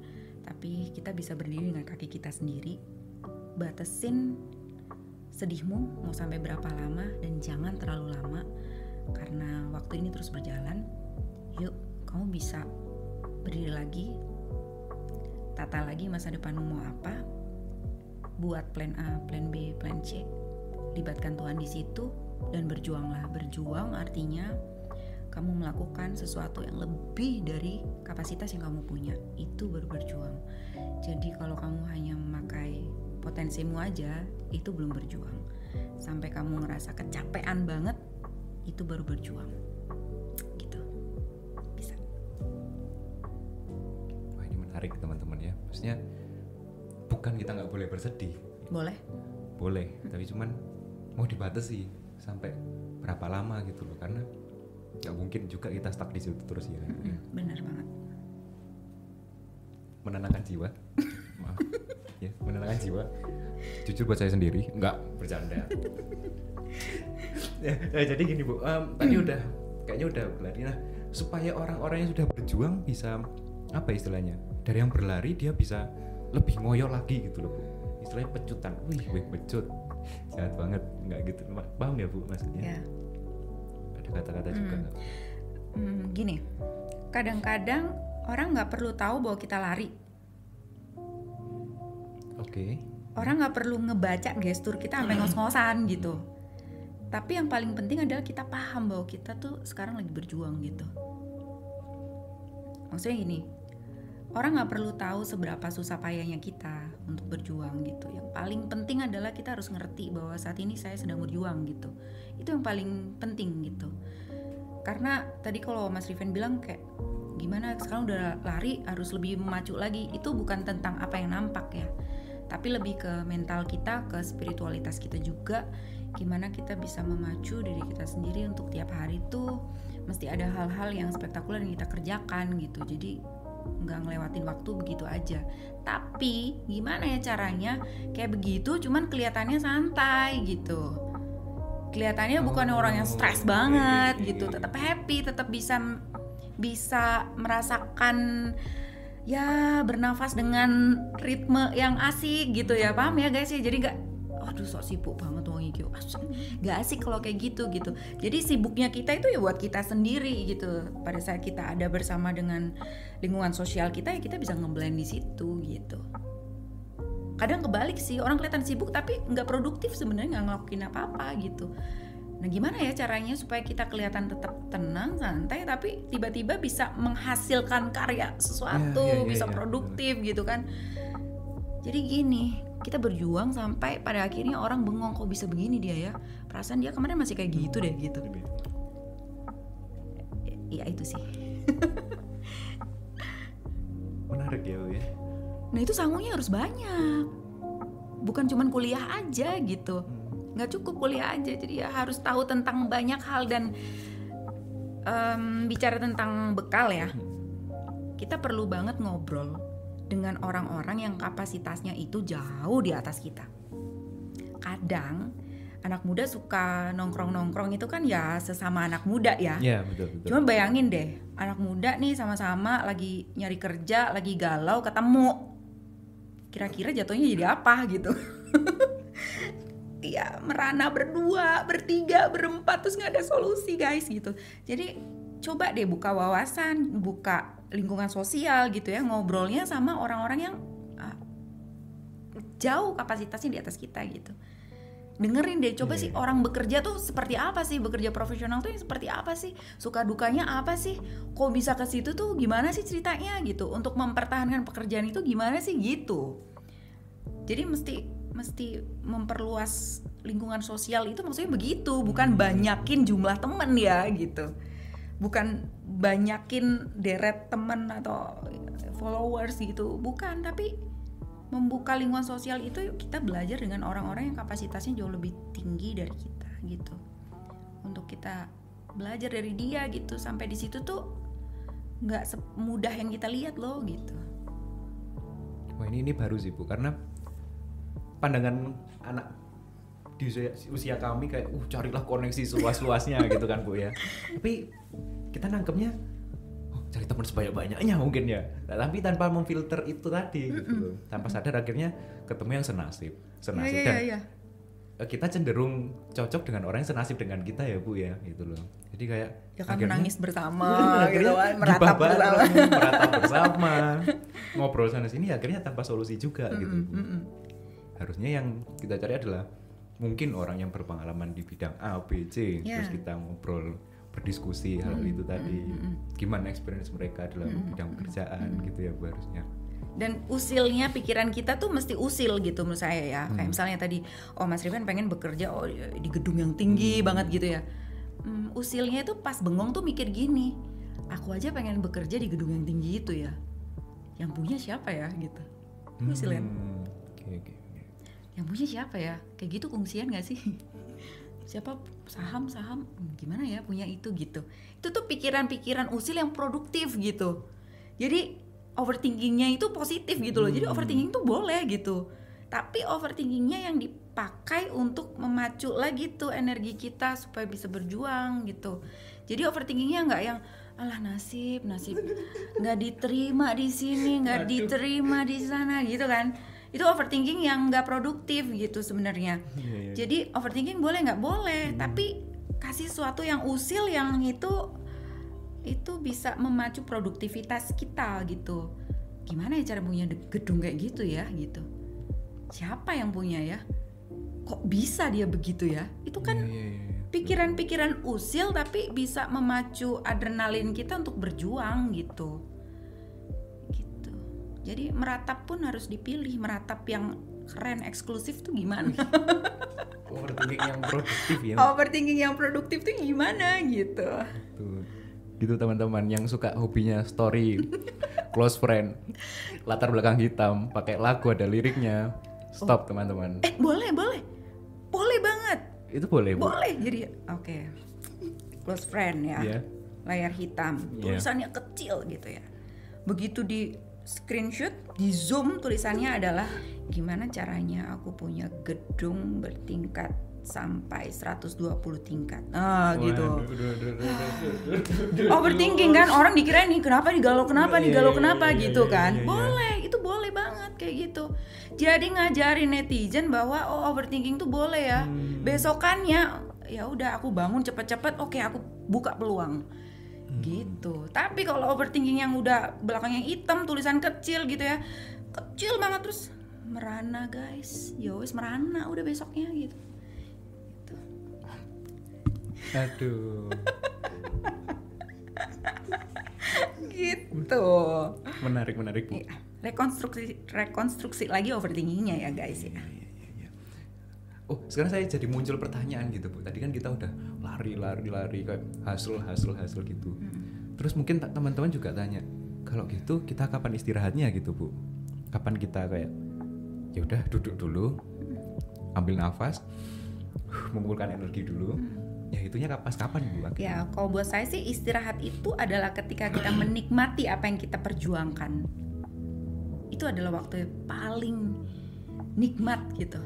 tapi kita bisa berdiri dengan kaki kita sendiri. Batasin sedihmu mau sampai berapa lama, dan jangan terlalu lama, karena waktu ini terus berjalan. Yuk, kamu bisa berdiri lagi, tata lagi masa depanmu mau apa, buat plan A, plan B, plan C, libatkan Tuhan di situ, dan berjuanglah. Berjuang artinya kamu melakukan sesuatu yang lebih dari kapasitas yang kamu punya, itu baru berjuang. Jadi kalau kamu hanya memakai potensimu aja, itu belum berjuang. Sampai kamu ngerasa kecapean banget, itu baru berjuang. Gitu. Bisa. Wah, ini menarik teman-teman ya. Maksudnya bukan kita nggak boleh bersedih. Boleh, tapi cuman mau dibatasi sampai berapa lama gitu loh, karena nggak mungkin juga kita stuck di situ terus ya. Benar banget. menenangkan jiwa. Maaf. Ya, menenangkan jiwa. Jujur buat saya sendiri, enggak bercanda. Jadi gini Bu, tadi kayaknya udah berlari. Nah, supaya orang-orang yang sudah berjuang bisa apa istilahnya? Dari yang berlari dia bisa lebih ngoyo lagi gitu loh Bu. Istilahnya pecutan. Wih, pecut. Jahat banget, enggak gitu. Paham ya Bu maksudnya? Ya. Ada kata-kata juga. Gini, kadang-kadang orang nggak perlu tahu bahwa kita lari. Oke. Orang nggak perlu ngebaca gestur kita sampai ngos-ngosan gitu. Tapi yang paling penting adalah kita paham bahwa kita tuh sekarang lagi berjuang gitu. Maksudnya gini, orang nggak perlu tahu seberapa susah payahnya kita untuk berjuang gitu. Yang paling penting adalah kita harus ngerti bahwa saat ini saya sedang berjuang gitu. Itu yang paling penting gitu. Karena tadi kalau Mas Riven bilang kayak gimana sekarang udah lari harus lebih memacu lagi, itu bukan tentang apa yang nampak ya, tapi lebih ke mental kita, ke spiritualitas kita juga. Gimana kita bisa memacu diri kita sendiri untuk tiap hari tuh mesti ada hal-hal yang spektakuler yang kita kerjakan gitu. Jadi nggak ngelewatin waktu begitu aja. Tapi gimana ya caranya kayak begitu cuman kelihatannya santai gitu. Kelihatannya bukan orang yang stres banget gitu, tetap happy, tetap bisa merasakan ya bernafas dengan ritme yang asik gitu ya, paham ya guys ya. Jadi nggak aduh sok sibuk banget wong iki, nggak asik kalau kayak gitu. Jadi sibuknya kita itu ya buat kita sendiri gitu. Pada saat kita ada bersama dengan lingkungan sosial kita ya kita bisa ngeblend di situ gitu. Kadang kebalik sih, orang kelihatan sibuk tapi nggak produktif sebenarnya, nggak ngelakuin apa-apa gitu. Nah gimana ya caranya supaya kita kelihatan tetap tenang, santai, tapi tiba-tiba bisa menghasilkan karya sesuatu, bisa produktif gitu kan. Jadi gini, kita berjuang sampai pada akhirnya orang bengong, kok bisa begini dia ya, perasaan dia kemarin masih kayak gitu deh gitu. Ya itu sih. Menarik ya. Nah itu sangunya harus banyak, bukan cuman kuliah aja gitu. Nggak cukup kuliah aja, jadi ya harus tahu tentang banyak hal. Dan bicara tentang bekal ya, kita perlu banget ngobrol dengan orang-orang yang kapasitasnya itu jauh di atas kita. Kadang anak muda suka nongkrong-nongkrong itu kan ya sesama anak muda ya. Iya betul. Cuma bayangin deh, anak muda nih sama-sama lagi nyari kerja, lagi galau, ketemu. Kira-kira jatuhnya jadi apa gitu. Ya merana berdua, bertiga, berempat, terus gak ada solusi guys gitu. Jadi coba deh buka wawasan, buka lingkungan sosial gitu ya, ngobrolnya sama orang-orang yang jauh kapasitasnya di atas kita gitu. Dengerin deh, coba sih orang bekerja tuh seperti apa sih, bekerja profesional tuh yang seperti apa sih, suka dukanya apa sih, kok bisa ke situ tuh gimana sih ceritanya gitu, untuk mempertahankan pekerjaan itu gimana sih gitu. Jadi mesti memperluas lingkungan sosial itu, maksudnya begitu, bukan banyakin jumlah teman ya gitu, bukan banyakin deret teman atau followers gitu, bukan, tapi membuka lingkungan sosial itu kita belajar dengan orang-orang yang kapasitasnya jauh lebih tinggi dari kita gitu, untuk kita belajar dari dia gitu. Sampai di situ tuh nggak semudah yang kita lihat loh gitu. Wah ini baru sih Bu, karena pandangan anak di usia kami kayak carilah koneksi seluas-luasnya gitu kan Bu ya. Tapi kita nangkepnya cari teman sebanyak-banyaknya mungkin ya. Nah, tapi tanpa memfilter itu tadi gitu. Tanpa sadar akhirnya ketemu yang senasib. Dan kita cenderung cocok dengan orang yang senasib dengan kita ya Bu ya gitu loh. Jadi kayak ya kan menangis bersama gitu kan, meratap bersama, ngobrol sana sini akhirnya tanpa solusi juga gitu. Harusnya yang kita cari adalah mungkin orang yang berpengalaman di bidang A, B, C, terus kita ngobrol, berdiskusi hal itu tadi, gimana experience mereka dalam bidang pekerjaan gitu ya Bu harusnya. Dan usilnya pikiran kita tuh mesti usil gitu menurut saya ya. Kayak misalnya tadi, Mas Riven pengen bekerja di gedung yang tinggi banget gitu ya. Usilnya itu pas bengong tuh mikir gini, aku aja pengen bekerja di gedung yang tinggi itu ya, yang punya siapa ya gitu. Usilnya yang punya siapa ya, kayak gitu kungsian gak sih? Siapa saham gimana ya punya itu gitu. Itu tuh pikiran-pikiran usil yang produktif gitu. Jadi overthinkingnya itu positif gitu loh. Jadi overthinking tuh boleh gitu. Tapi overthinkingnya yang dipakai untuk memacu lagi tuh energi kita supaya bisa berjuang gitu. Jadi overthinkingnya nggak yang alah nasib nggak diterima di sini, nggak diterima di sana gitu kan. Itu overthinking yang nggak produktif gitu sebenarnya. Jadi overthinking boleh nggak boleh, tapi kasih sesuatu yang usil yang itu bisa memacu produktivitas kita gitu. Gimana ya cara punya gedung kayak gitu ya gitu. Siapa yang punya ya? Kok bisa dia begitu ya? Itu kan pikiran-pikiran usil tapi bisa memacu adrenalin kita untuk berjuang gitu. Jadi meratap pun harus dipilih, meratap yang keren, eksklusif tuh gimana? Overthinking yang produktif ya. Overthinking yang produktif tuh gimana gitu. Gitu teman-teman yang suka hobinya story, close friend, latar belakang hitam, pakai lagu ada liriknya. Stop teman-teman. Boleh banget. Itu boleh. Boleh. Jadi oke. Close friend ya. Layar hitam, tulisannya kecil gitu ya. Begitu di screenshot, di zoom tulisannya adalah gimana caranya aku punya gedung bertingkat sampai 120 tingkat. Gitu. Overthinking kan, orang dikira nih kenapa digalau kenapa gitu kan. Boleh, itu boleh banget kayak gitu. Jadi ngajarin netizen bahwa overthinking tuh boleh ya. Besokannya ya udah aku bangun cepet-cepet, oke aku buka peluang. Gitu. Tapi kalau overthinking yang udah belakangnya hitam, tulisan kecil gitu ya, kecil banget terus merana guys, wis merana udah besoknya gitu. Aduh. Gitu. Menarik Bu. Ya, rekonstruksi lagi overthinkingnya ya guys ya. Oh, sekarang saya jadi muncul pertanyaan gitu Bu. Tadi kan kita udah lari kayak hustle gitu. Terus mungkin teman-teman juga tanya, kalau gitu kita kapan istirahatnya gitu Bu? Kapan kita kayak ya udah duduk dulu, ambil nafas, mengumpulkan energi dulu. Ya itunya kapan Bu? Akhirnya? Ya, kalau buat saya sih istirahat itu adalah ketika kita menikmati apa yang kita perjuangkan. Itu adalah waktu yang paling nikmat gitu.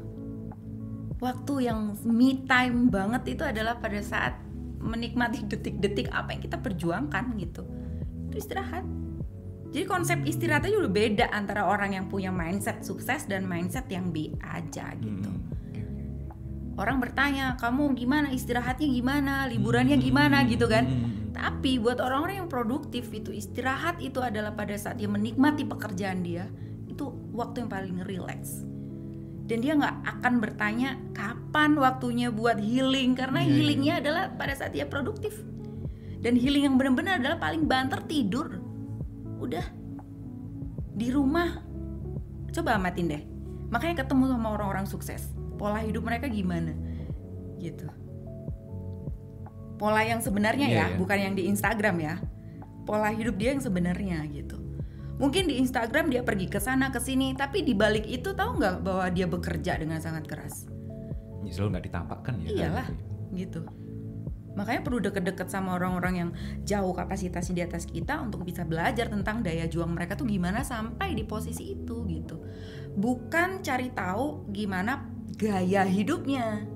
Waktu yang me time banget itu adalah pada saat menikmati detik-detik apa yang kita perjuangkan gitu. Itu istirahat. Jadi konsep istirahatnya juga beda antara orang yang punya mindset sukses dan mindset yang B aja gitu. Orang bertanya, kamu gimana istirahatnya gimana, liburannya gimana gitu kan. Tapi buat orang-orang yang produktif itu istirahat itu adalah pada saat dia menikmati pekerjaan dia. Itu waktu yang paling relax. Dan dia gak akan bertanya kapan waktunya buat healing. Karena healingnya adalah pada saat dia produktif. Dan healing yang benar-benar adalah paling banter tidur. Udah di rumah, coba amatin deh. Makanya ketemu sama orang-orang sukses, pola hidup mereka gimana gitu. Pola yang sebenarnya ya, bukan yang di Instagram ya. Pola hidup dia yang sebenarnya gitu. Mungkin di Instagram dia pergi ke sana ke sini, tapi di balik itu tahu nggak bahwa dia bekerja dengan sangat keras. Selalu nggak ditampakkan ya. Iyalah, gitu. Makanya perlu deket-deket sama orang-orang yang jauh kapasitasnya di atas kita untuk bisa belajar tentang daya juang mereka tuh gimana sampai di posisi itu gitu. Bukan cari tahu gimana gaya hidupnya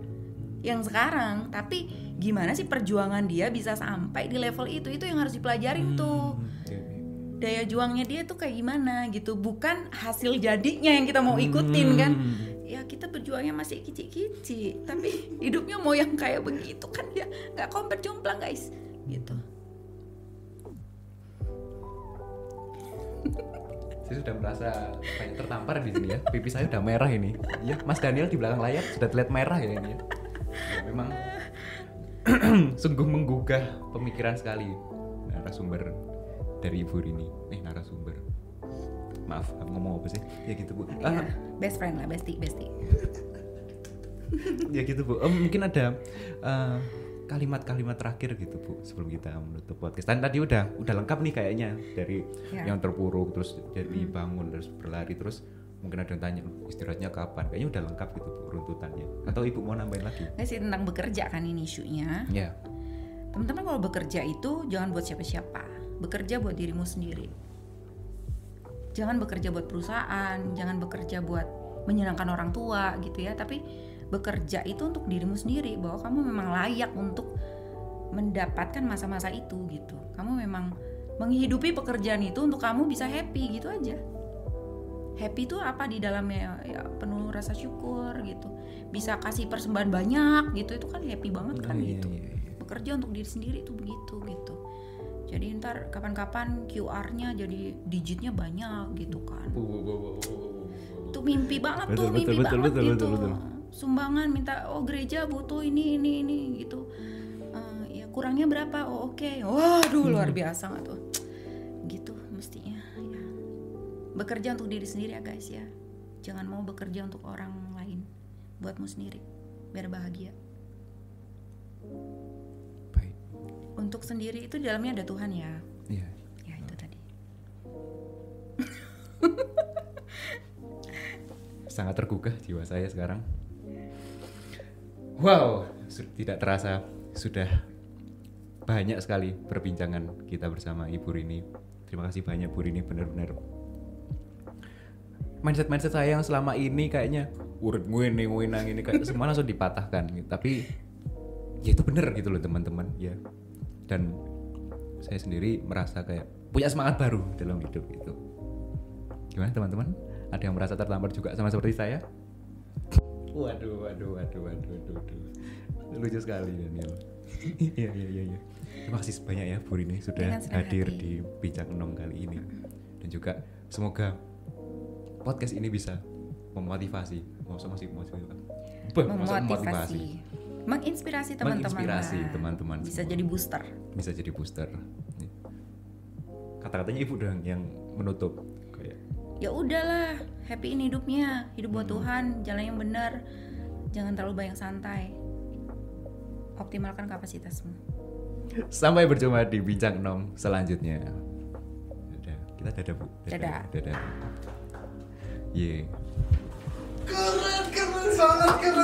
yang sekarang, tapi gimana sih perjuangan dia bisa sampai di level itu yang harus dipelajarin tuh. Daya juangnya dia tuh kayak gimana gitu, bukan hasil jadinya yang kita mau ikutin kan. Ya kita berjuangnya masih kicik-kicik, tapi hidupnya mau yang kayak begitu kan dia nggak kompet jomplang guys gitu. Saya sudah merasa kayak tertampar di sini ya, pipi saya udah merah ini. Ya, Mas Daniel di belakang layar sudah terlihat merah ya ini ya. Ya memang sungguh menggugah pemikiran sekali narasumber dari Ibu Rini. Narasumber. Maaf, aku ngomong apa sih? Ya gitu Bu. Best friend lah, bestie. Ya gitu Bu. Mungkin ada kalimat-kalimat terakhir gitu Bu sebelum kita menutup podcast. Tadi udah lengkap nih kayaknya dari yang terpuruk terus jadi bangun terus berlari terus mungkin ada yang tanya istirahatnya kapan. Kayaknya udah lengkap gitu Bu runtutannya. Atau Ibu mau nambahin lagi? Nggak sih, tentang bekerja kan ini isunya. Ya. Teman-teman kalau bekerja itu jangan buat siapa-siapa. Bekerja buat dirimu sendiri. jangan bekerja buat perusahaan, jangan bekerja buat menyenangkan orang tua gitu ya, tapi bekerja itu untuk dirimu sendiri, bahwa kamu memang layak untuk mendapatkan masa-masa itu gitu. Kamu memang menghidupi pekerjaan itu untuk kamu bisa happy gitu aja. Happy itu apa di dalamnya, ya penuh rasa syukur gitu, bisa kasih persembahan banyak gitu, itu kan happy banget kan gitu. Bekerja untuk diri sendiri itu begitu gitu. Jadi ntar kapan-kapan QR-nya jadi digitnya banyak gitu kan. Itu mimpi banget tuh, mimpi banget gitu. Sumbangan minta, oh gereja butuh ini gitu. Ya kurangnya berapa? Oh oke. Waduh luar biasa nggak tuh? Gitu mestinya. Ya. Bekerja untuk diri sendiri ya guys ya. Jangan mau bekerja untuk orang lain, buatmu sendiri, biar bahagia. Baik. Untuk sendiri itu di dalamnya ada Tuhan ya. Iya. Ya itu tadi. Sangat tergugah jiwa saya sekarang. Wow, tidak terasa sudah banyak sekali perbincangan kita bersama Ibu Rini. Terima kasih banyak Bu Rini, benar-benar mindset saya yang selama ini kayaknya urut ngene ini kayak semua langsung dipatahkan gitu. Tapi ya itu benar gitu loh teman-teman ya. Dan saya sendiri merasa kayak punya semangat baru dalam hidup itu. Gimana teman-teman? Ada yang merasa tertampar juga sama seperti saya? Waduh. Lucu sekali Daniel. Iya. Terima kasih banyak ya Bu Rini sudah hadir di Bincang Enom kali ini. Dan juga semoga podcast ini bisa memotivasi, menginspirasi teman-teman. Bisa semua. jadi booster. Bisa jadi booster. Kata-katanya Ibu dong yang menutup kayak. Ya udahlah, happyin hidupnya, hidup buat Tuhan, jalan yang benar, jangan terlalu banyak santai, optimalkan kapasitasmu. Sampai berjumpa di Bincang Enom selanjutnya. Kita dadah Bu. Dadah. Keren, sangat keren.